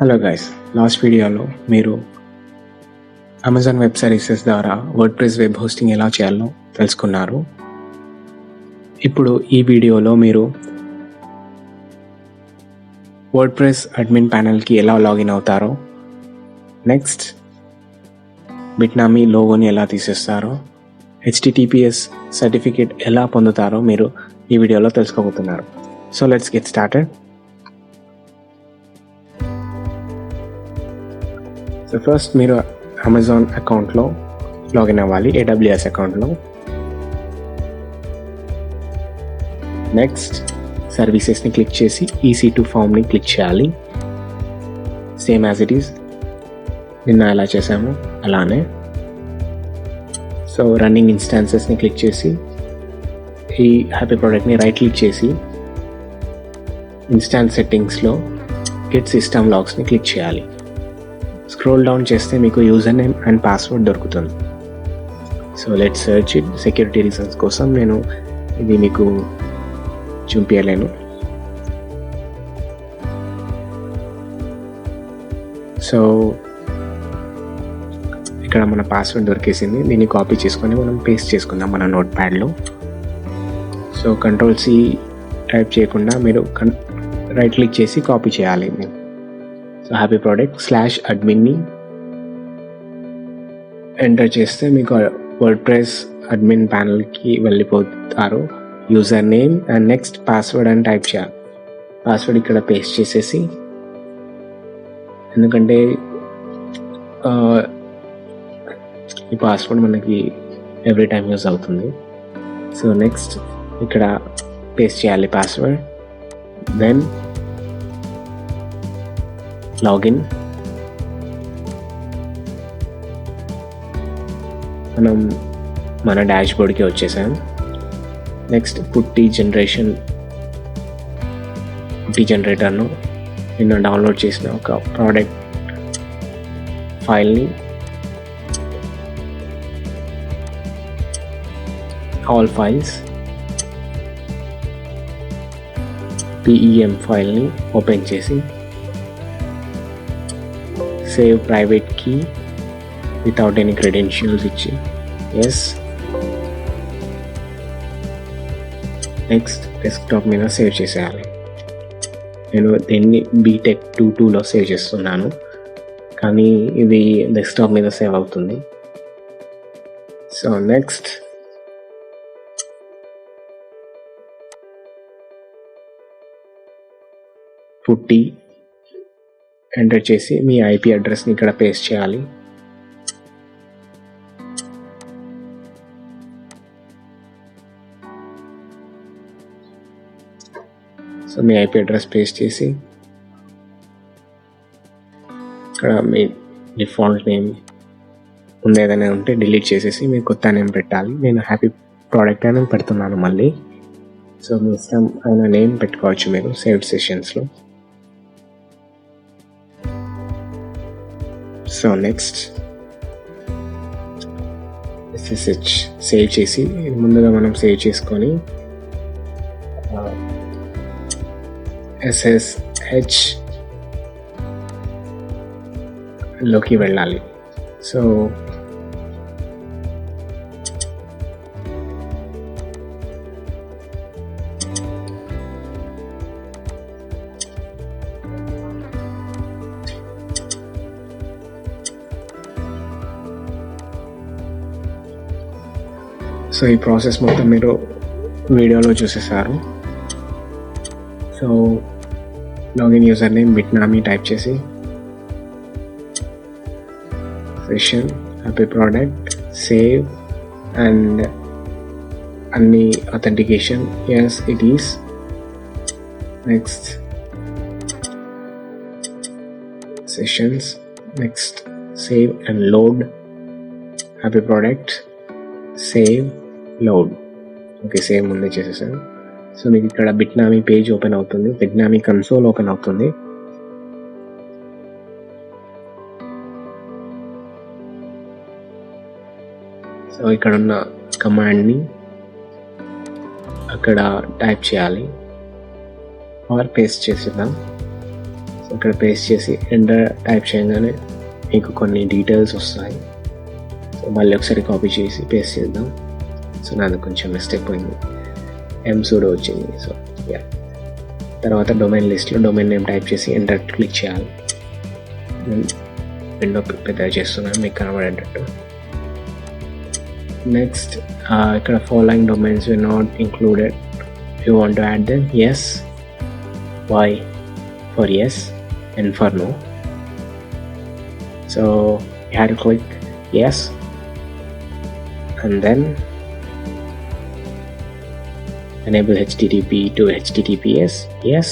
Hello guys, last వీడియోలో మీరు Amazon web services ద్వారా వర్డ్ప్రెస్ వెబ్ హోస్టింగ్ ఎలా చేయాలో తెలుసుకున్నారు. ఇప్పుడు ఈ వీడియోలో మీరు వర్డ్ప్రెస్ అడ్మిన్ ప్యానెల్కి ఎలా లాగిన్ అవుతారో, నెక్స్ట్ బిట్నామీ లోగోని ఎలా తీసేస్తారో, HTTPS సర్టిఫికేట్ ఎలా పొందుతారో మీరు ఈ వీడియోలో తెలుసుకోబోతున్నారు. So let's get started. So first మీరు అమెజాన్ అకౌంట్లో లాగిన్ అవ్వాలి, AWS అకౌంట్లో. నెక్స్ట్ సర్వీసెస్ని క్లిక్ చేసి EC2 ఫామ్ని క్లిక్ చేయాలి. సేమ్ యాజ్ ఇట్ ఈస్ నిన్న ఎలా చేసామో అలానే. సో రన్నింగ్ ఇన్స్టాన్సెస్ని క్లిక్ చేసి ఈ హ్యాపీ ప్రోడక్ట్ని రైట్ క్లిక్ చేసి ఇన్స్టాన్స్ సెట్టింగ్స్లో గెట్ సిస్టమ్ లాగ్స్ని క్లిక్ చేయాలి. స్క్రోల్ డౌన్ చేస్తే మీకు యూజర్ నేమ్ అండ్ పాస్వర్డ్ దొరుకుతుంది. So let's search it. Security reasons కోసం నేను ఇది మీకు చూపించలేను. సో ఇక్కడ మన పాస్వర్డ్ దొరికేసింది. దీన్ని కాపీ చేసుకొని మనం పేస్ట్ చేసుకుందాం మన నోట్ ప్యాడ్లో. సో Ctrl+C టైప్ చేయకుండా మీరు రైట్ క్లిక్ చేసి కాపీ చేయాలి. So happy product /admin enter చేస్తే మీకు వర్డ్ప్రెస్ అడ్మిన్ ప్యానల్కి వెళ్ళిపోతారు. User name and next password అని టైప్ చేయాలి. పాస్వర్డ్ ఇక్కడ పేస్ట్ చేసేసి, ఎందుకంటే ఈ పాస్వర్డ్ మనకి ఎవ్రీ టైం యూజ్ అవుతుంది. సో నెక్స్ట్ ఇక్కడ పేస్ట్ చేయాలి పాస్వర్డ్. Then login. మనం మన డాష్ బోర్డ్కి వచ్చేసాం. నెక్స్ట్ పుట్టి జనరేటర్ను నిన్న డౌన్లోడ్ చేసిన ఒక ప్రోడక్ట్ ఫైల్ని ఆల్ ఫైల్స్ PEM ఫైల్ని ఓపెన్ చేసి save private key without any credentials ఇచ్చి ఎస్. నెక్స్ట్ డెస్క్టాప్ మీద సేవ్ చేసేయాలి. నేను దీన్ని BTech 2.2లో సేవ్ చేస్తున్నాను, కానీ ఇది డెస్క్టాప్ మీద సేవ్ అవుతుంది. సో నెక్స్ట్ పుట్టి ఎంటర్ చేసి మీ IP అడ్రస్ని ఇక్కడ పేస్ట్ చేయాలి. సో మీ IP అడ్రస్ పేస్ట్ చేసి ఇక్కడ మీ డిఫాల్ట్ నేమ్ ఉంది ఏదైనా ఉంటే డిలీట్ చేసేసి మీరు కొత్త నేమ్ పెట్టాలి. నేను హ్యాపీ ప్రోడక్ట్ అని పెడుతున్నాను మళ్ళీ. సో మీ ఇష్టం అయిన నేమ్ పెట్టుకోవచ్చు మీరు సేవ్డ్ సెషన్స్లో. సో నెక్స్ట్ SSH సేవ్ చేసి, ముందుగా మనం సేవ్ చేసుకొని SSH లోకి వెళ్ళాలి. సో ఈ ప్రాసెస్ మొత్తం మీరు వీడియోలో చూసేసారు. So login user name Bitnami type చేసి session happy product save and అన్ని authentication as it is. Next sessions, next save and load happy product save load. Okay, save ముందే చేసేసాను. సో మీకు ఇక్కడ బిట్నామీ పేజ్ ఓపెన్ అవుతుంది, Bitnami console open అవుతుంది. So ఇక్కడ ఉన్న కమాండ్ని అక్కడ టైప్ చేయాలి ఆర్ పేస్ట్ చేసేద్దాం. సో ఇక్కడ పేస్ట్ చేసి ఎంటర్ టైప్ చేయగానే మీకు కొన్ని డీటెయిల్స్ వస్తాయి. సో మళ్ళీ ఒకసారి కాపీ చేసి పేస్ట్ చేద్దాం. సో నాది కొంచెం మిస్టేక్ పోయింది, sudo వచ్చింది. సో యా, తర్వాత డొమైన్ లిస్ట్లో డొమైన్ నేమ్ టైప్ చేసి ఎంటర్ క్లిక్ చేయాలి. విండో పెద్దగా చేస్తున్నాను మీకు కనబడేటట్టు. నెక్స్ట్ ఇక్కడ following domains were not included. You want to add them? Yes. Y for yes and for no. So you have to click yes and then enable HTTP to HTTPS, yes,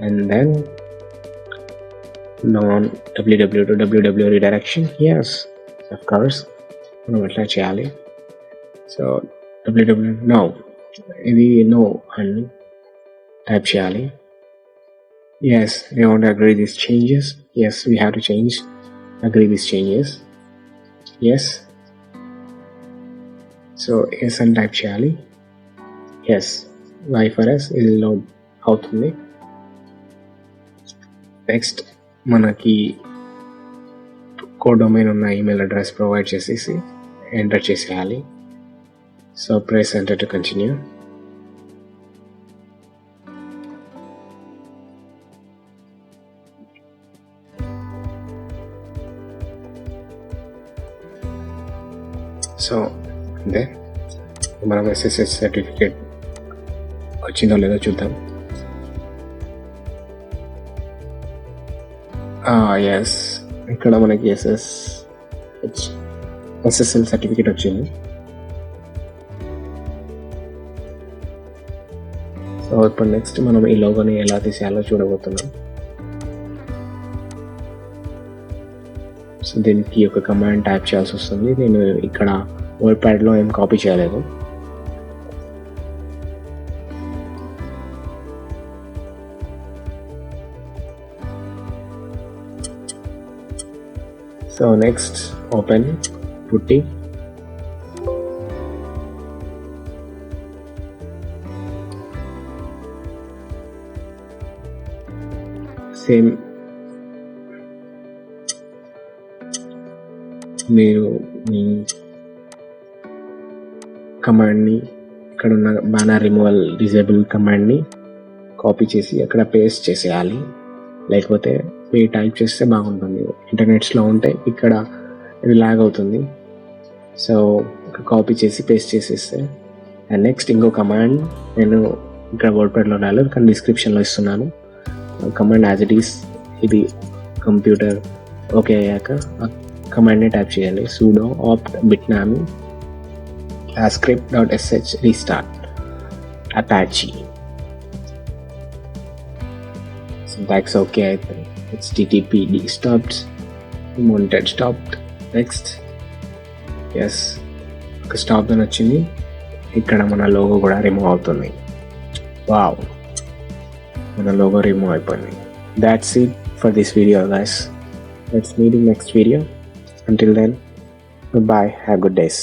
and then non www to www redirection, yes, of course. మనం ఎట్లా చేయాలి? So www no, ఇది no అని type చేయాలి. Yes, we want to agree these changes. Yes, we have to change, agree these changes. Yes, so yes అని type చేయాలి. Yes, y for s ఇది load అవుతుంది. నెక్స్ట్ మనకి కోడొమైన్ ఉన్న email address provide చేసేసి enter చేసేయాలి. So press enter to continue. So అంటే మనం SSL సర్టిఫికేట్ వచ్చిందో లేదో చూద్దాం. ఎస్, ఇక్కడ మనకి SSL సర్టిఫికేట్ వచ్చింది. సో ఇప్పుడు నెక్స్ట్ మనం ఈ లోగోని ఎలా తీసేయాలో చూడబోతున్నాం. సో దీనికి ఒక కమాండ్ టైప్ చేయాల్సి వస్తుంది. నేను ఇక్కడ వర్డ్ప్యాడ్లో ఏం కాపీ చేయలేదు. So next open Putty. Same మీరు మీ కమాండ్ని ఇక్కడ ఉన్న బ్యానర్ రిమూవల్ డిజేబుల్ కమాండ్ని కాపీ చేసి అక్కడ పేస్ట్ చేసేయాలి. లేకపోతే మీరు టైప్ చేస్తే బాగుంటుంది. ఇంటర్నెట్ స్లో ఉంటే ఇక్కడ ఇది లాగ్ అవుతుంది. సో కాపీ చేసి పేస్ట్ చేసేస్తే. అండ్ నెక్స్ట్ ఇంకో కమాండ్ నేను ఇక్కడ వర్డ్ప్యాడ్లో రాలేదు కానీ డిస్క్రిప్షన్లో ఇస్తున్నాను. కమాండ్ యాజ్ ఇట్ ఈస్ ఇది కంప్యూటర్ ఓకే అయ్యాక కమాండ్ని టైప్ చేయండి. sudo opt bitnami script.sh restart apache. Syntax okay అయితే http stopped, mounted stopped. Next yes ఒక స్టాప్ అని వచ్చింది. ఇక్కడ మన లోగో కూడా రిమూవ్ అవుతుంది. వావ్, మన లోగో రిమూవ్ అయిపోయింది. That's it for this video guys. Let's meet in next video. Until then, goodbye, have good days.